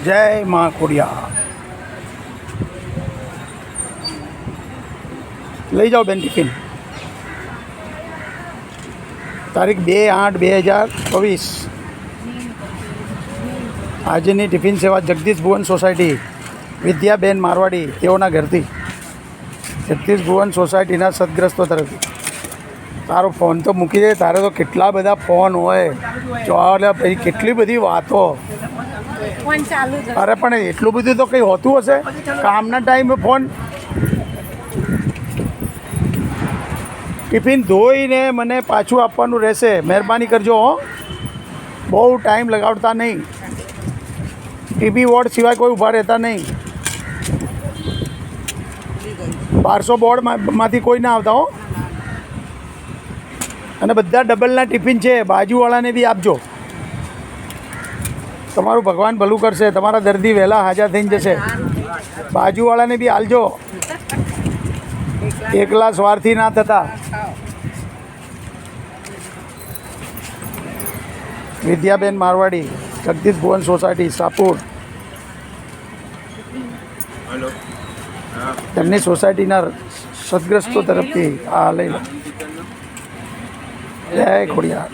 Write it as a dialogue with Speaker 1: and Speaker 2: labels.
Speaker 1: જય મા ખોડિયા. લઈ જાઓ બેન ટિફિન. તારીખ 2/8/2024. આજની ટિફિન સેવા જગદીશ ભુવન સોસાયટી વિદ્યાબેન મારવાડી તેઓના ઘરથી, જગદીશ ભુવન સોસાયટીના સદગ્રસ્તો તરફથી. તારો ફોન તો મૂકી દે, તારે તો કેટલા બધા ફોન હોય, ચોલે પછી કેટલી બધી વાતો. અરે પણ એટલું બધું તો કંઈ હોતું હશે કામના ટાઈમે ફોન. ટિફિન ધોઈને મને પાછું આપવાનું રહેશે, મહેરબાની કરજો હો. બહુ ટાઈમ લગાડતા નહીં. ટીબી વોર્ડ સિવાય કોઈ ઊભા રહેતા નહીં. 1200 બોર્ડમાંથી કોઈ ના આવતા હો. અને બધા ડબલના ટિફિન છે, બાજુવાળાને બી આપજો. તમારું ભગવાન ભલું કરશે, તમારા દર્દી વહેલા હાજર થઈને જશે. બાજુવાળાને બી આલજો, એકલા સ્વાર્થી ના થતા. વિદ્યાબેન મારવાડી, જગદીશ ભુવન સોસાયટી, સાપુર. તેમની સોસાયટીના સદગ્રસ્તો તરફથી આ લઈ લો. જય ખોડિયાર.